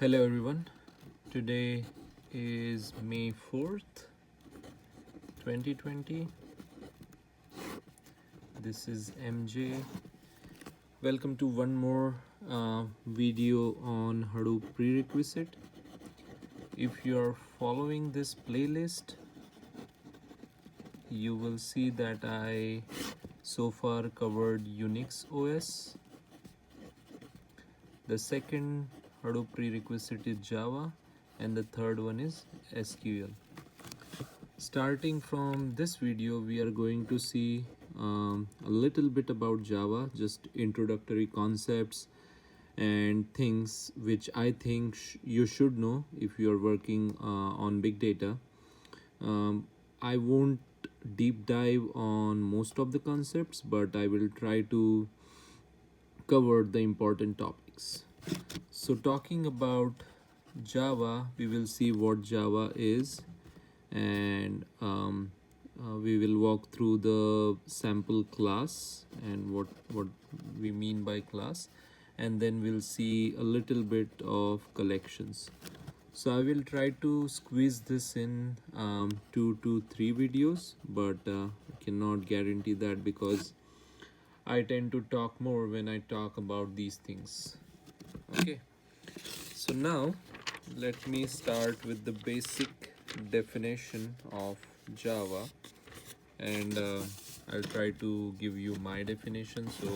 Hello everyone. Today is May 4th, 2020. This is MJ. Welcome to one more video on Hadoop Prerequisite. If you are following this playlist, you will see that I so far covered Unix OS. The second Hadoop prerequisite is Java, and the third one is SQL. Starting from this video, we are going to see a little bit about Java, just introductory concepts and things which I think you should know if you are working on big data. I won't deep dive on most of the concepts, but I will try to cover the important topics. So talking about Java, we will see what Java is, and we will walk through the sample class and what we mean by class, and then we'll see a little bit of collections. So I will try to squeeze this in 2 to 3 videos, but I cannot guarantee that because I tend to talk more when I talk about these things. Okay, so now let me start with the basic definition of Java, and I'll try to give you my definition, so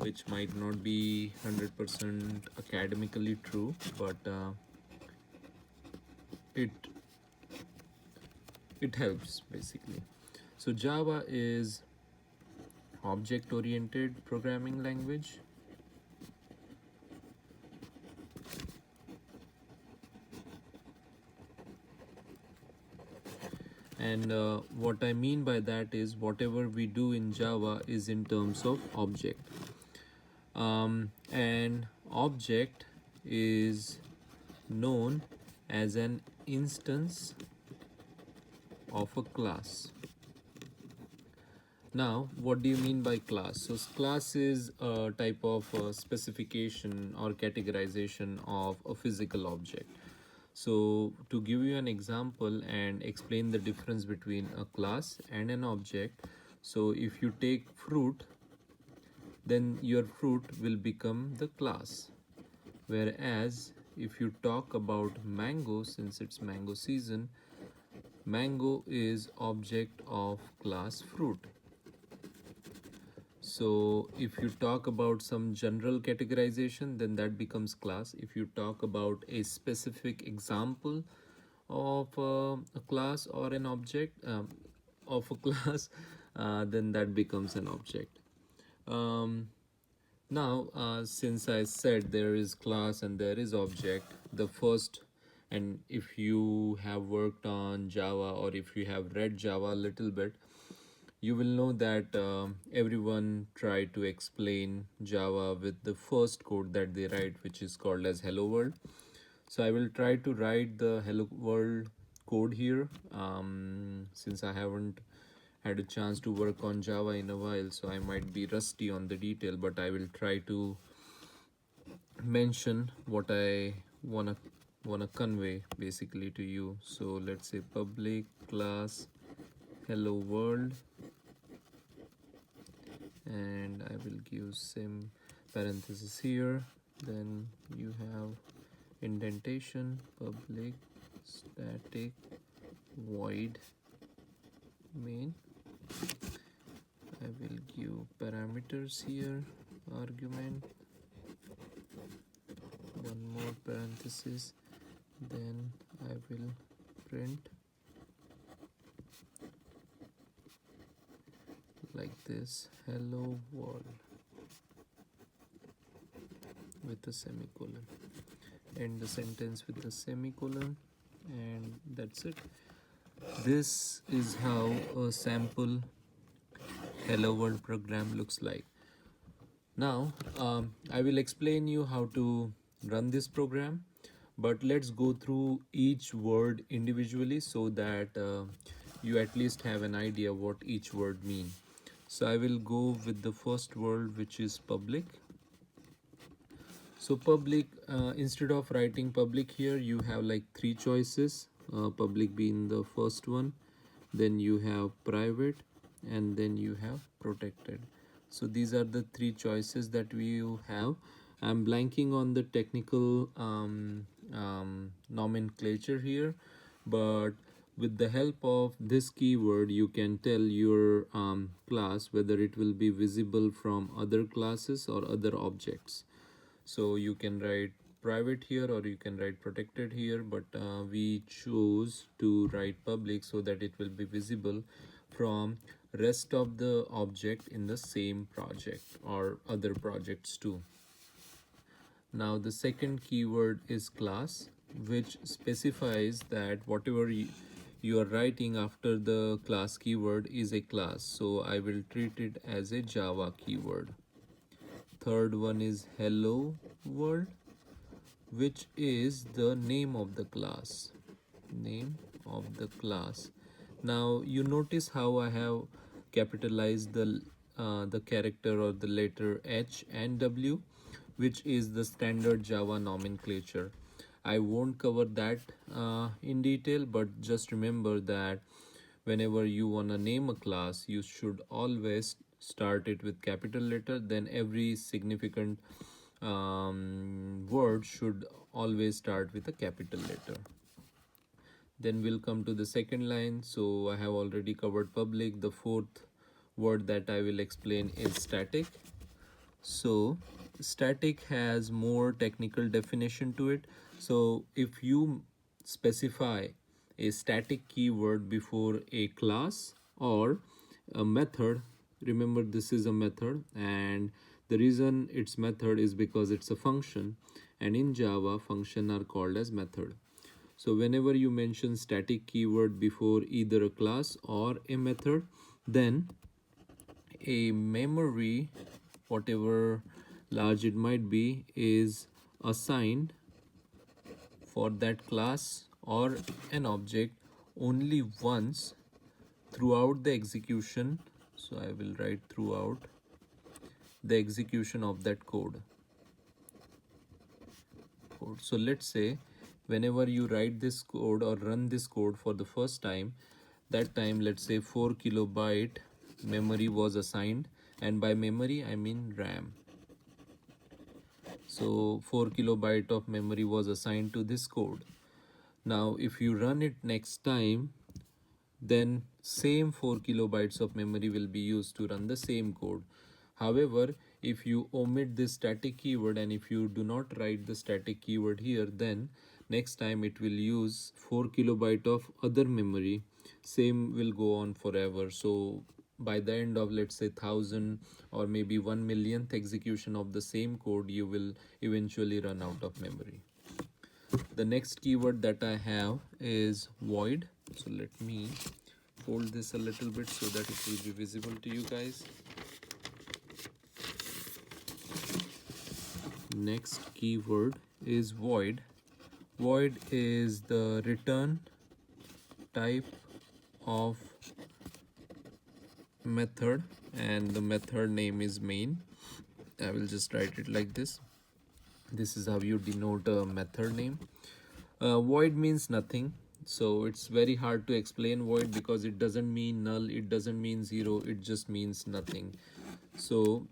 which might not be 100% academically true, but it helps basically. So Java is object-oriented programming language. And what I mean by that is whatever we do in Java is in terms of object. An object is known as an instance of a class. Now, what do you mean by class? So class is a type of specification or categorization of a physical object. So to give you an example and explain the difference between a class and an object, so if you take fruit, then your fruit will become the class. Whereas if you talk about mango, since it's mango season, mango is object of class fruit. So if you talk about some general categorization, then that becomes class. If you talk about a specific example of a class or an object of a class, then that becomes an object. Now, since I said there is class and there is object, the first, and if you have worked on Java or if you have read Java a little bit, you will know that everyone try to explain Java with the first code that they write, which is called as hello world. So I will try to write the hello world code here, since I haven't had a chance to work on Java in a while, so I might be rusty on the detail, but I will try to mention what I wanna convey basically to you. So let's say public class hello world, and I will give some parenthesis here. Then you have indentation, public static void main. I will give parameters here, argument, one more parenthesis, then I will print like this, hello world, with a semicolon. End the sentence with a semicolon, and that's it. This is how a sample hello world program looks like. Now I will explain you how to run this program, but let's go through each word individually so that you at least have an idea what each word means. So I will go with the first word, which is public. So public, instead of writing public here, you have like three choices, public being the first one, then you have private, and then you have protected. So these are the three choices that we have. I'm blanking on the technical nomenclature here, but with the help of this keyword you can tell your class whether it will be visible from other classes or other objects. So you can write private here or you can write protected here, but we choose to write public so that it will be visible from rest of the object in the same project or other projects too. Now the second keyword is class, which specifies that whatever you are writing after the class keyword is a class, so I will treat it as a Java keyword. Third one is hello world, which is the name of the class. Now you notice how I have capitalized the character or the letter H and W, which is the standard Java nomenclature. I won't cover that in detail, but just remember that whenever you want to name a class, you should always start it with capital letter, then every significant word should always start with a capital letter. Then we'll come to the second line. So I have already covered public. The fourth word that I will explain is static. So static has more technical definition to it. So if you specify a static keyword before a class or a method, remember this is a method, and the reason it's method is because it's a function, and in Java function are called as method. So whenever you mention static keyword before either a class or a method, then a memory, whatever large it might be, is assigned for that class or an object only once throughout the execution. So I will write throughout the execution of that code. So let's say whenever you write this code or run this code for the first time, that time let's say 4 kilobyte memory was assigned, and by memory I mean RAM. So 4 kilobyte of memory was assigned to this code. Now if you run it next time, then same 4 kilobytes of memory will be used to run the same code. However, if you omit this static keyword and if you do not write the static keyword here, then next time it will use 4 kilobyte of other memory. Same will go on forever. So by the end of let's say 1000 or maybe 1 millionth execution of the same code, you will eventually run out of memory. The next keyword that I have is void. So let me fold this a little bit so that it will be visible to you guys. Next keyword is void. Void is the return type of method, and the method name is main. I will just write it like this. This is how you denote a method name. Void means nothing, so it's very hard to explain void because it doesn't mean null, it doesn't mean zero, it just means nothing. So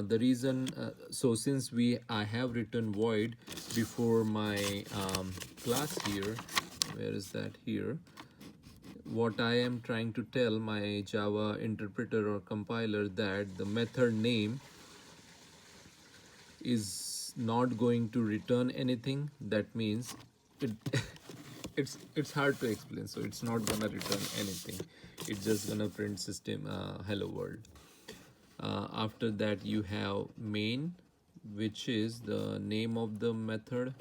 the reason, so since I have written void before my class here, where is that here? What I am trying to tell my Java interpreter or compiler that the method name is not going to return anything. That means it it's hard to explain. So it's not gonna return anything. It's just gonna print system hello world. After that you have main, which is the name of the method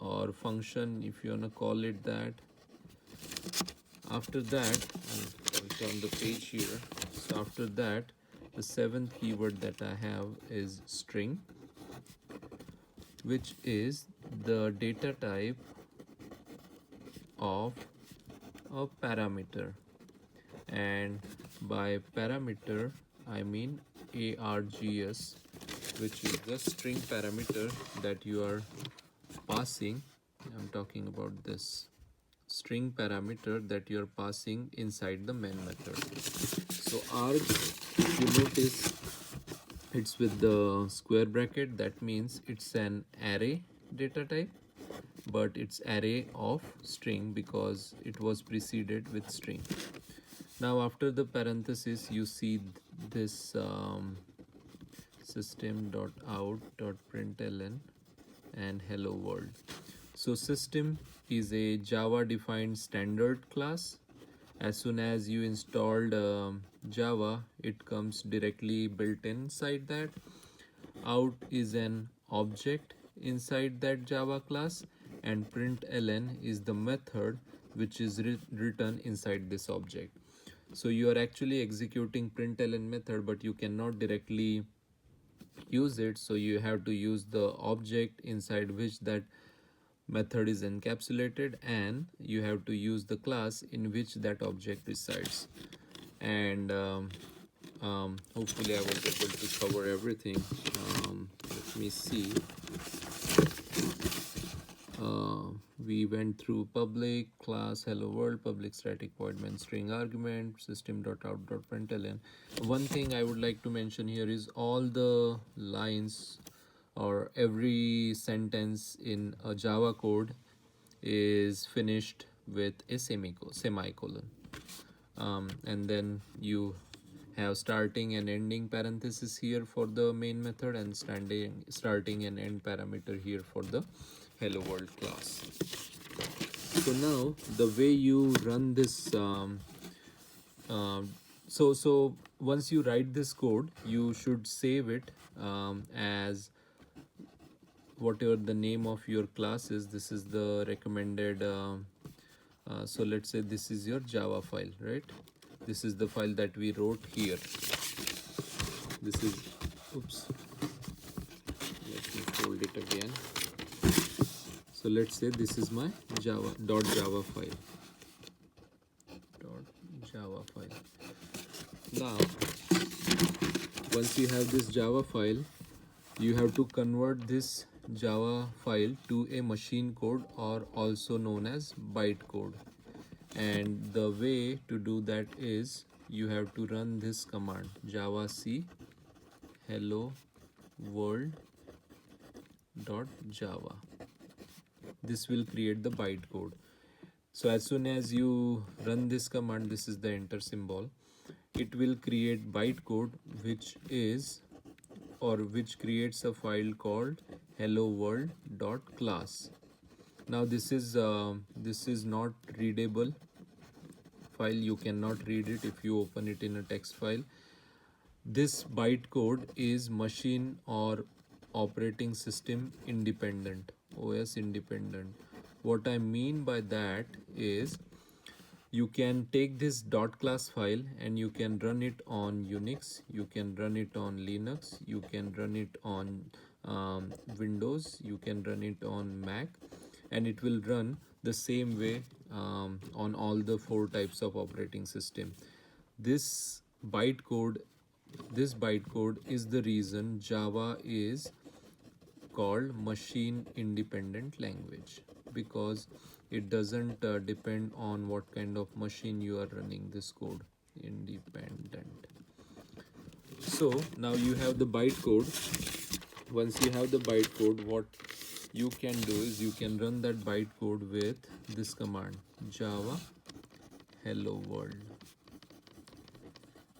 or function if you wanna call it that. After that, I'll turn the page here. So after that, the seventh keyword that I have is string, which is the data type of a parameter, and by parameter I mean args, which is the string parameter that you are passing. I'm talking about this string parameter that you are passing inside the main method. So arg, if you notice, it's with the square bracket. That means it's an array data type, but it's array of string because it was preceded with string. Now after the parenthesis you see this system.out.println and hello world. So system is a Java defined standard class. As soon as you installed Java, it comes directly built inside that. Out is an object inside that Java class, and println is the method which is written inside this object. So you are actually executing println method, but you cannot directly use it, so you have to use the object inside which that method is encapsulated, and you have to use the class in which that object resides. And hopefully I was able to cover everything. Let me see. We went through public, class, hello world, public static void main string argument, system.out.println. One thing I would like to mention here is all the lines or every sentence in a Java code is finished with a semicolon. And then you have starting and ending parenthesis here for the main method, and starting and end parameter here for the hello world class. So now the way you run this so once you write this code, you should save it as whatever the name of your class is. This is the recommended so let's say this is your Java file, right? This is the file that we wrote here. This is, oops, let me fold it again. So let's say this is my java file. Java file. Now, once you have this Java file, you have to convert this Java file to a machine code, or also known as bytecode. And the way to do that is you have to run this command, javac hello world .java. This will create the bytecode. So as soon as you run this command, this is the enter symbol, it will create bytecode, which creates a file called hello world.class. Now this is not readable file. You cannot read it if you open it in a text file. This bytecode is machine or operating system independent, OS independent. What I mean by that is you can take this .class file and you can run it on Unix, you can run it on Linux, you can run it on Windows, you can run it on Mac, and it will run the same way on all the 4 types of operating system. This bytecode is the reason Java is called machine independent language, because it doesn't depend on what kind of machine you are running this code. Independent. So now you have the bytecode. Once you have the bytecode, what you can do is you can run that bytecode with this command, java hello world.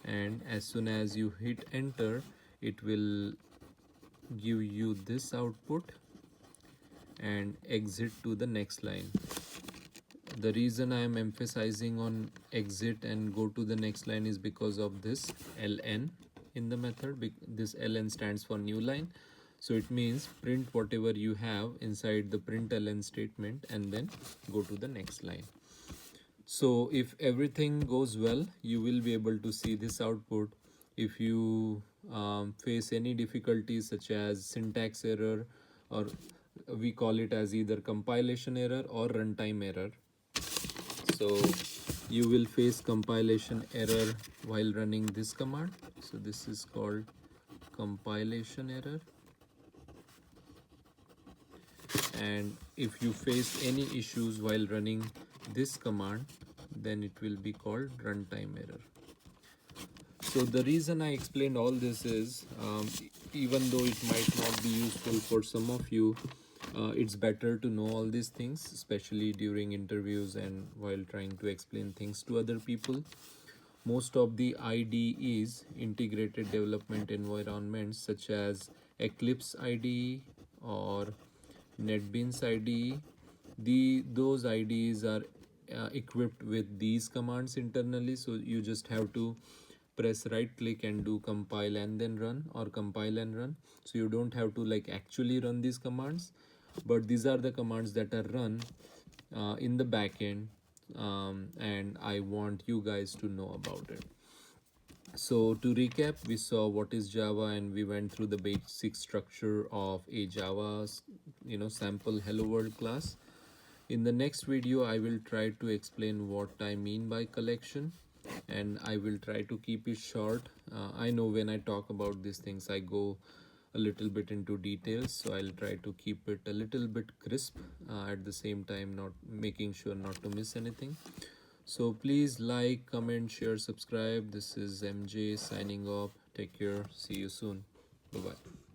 And as soon as you hit enter, it will give you this output and exit to the next line. The reason I am emphasizing on exit and go to the next line is because of this ln in the method. This ln stands for new line, so it means print whatever you have inside the println statement and then go to the next line. So if everything goes well, you will be able to see this output. If you face any difficulties such as syntax error, or we call it as either compilation error or runtime error. So you will face compilation error while running this command. So this is called compilation error, and if you face any issues while running this command, then it will be called runtime error. So the reason I explained all this is, even though it might not be useful for some of you, it's better to know all these things, especially during interviews and while trying to explain things to other people. Most of the IDEs, integrated development environments, such as Eclipse IDE or NetBeans IDE, those IDEs are equipped with these commands internally. So you just have to press right click and do compile and then run, or compile and run. So you don't have to like actually run these commands, but these are the commands that are run in the backend, and I want you guys to know about it. So to recap, we saw what is Java and we went through the basic structure of a Java, sample hello world class. In the next video, I will try to explain what I mean by collection, and I will try to keep it short. I know when I talk about these things, I go a little bit into details, so I'll try to keep it a little bit crisp, at the same time not making sure not to miss anything. So please like, comment, share, subscribe. This is MJ signing off. Take care. See you soon. Bye bye.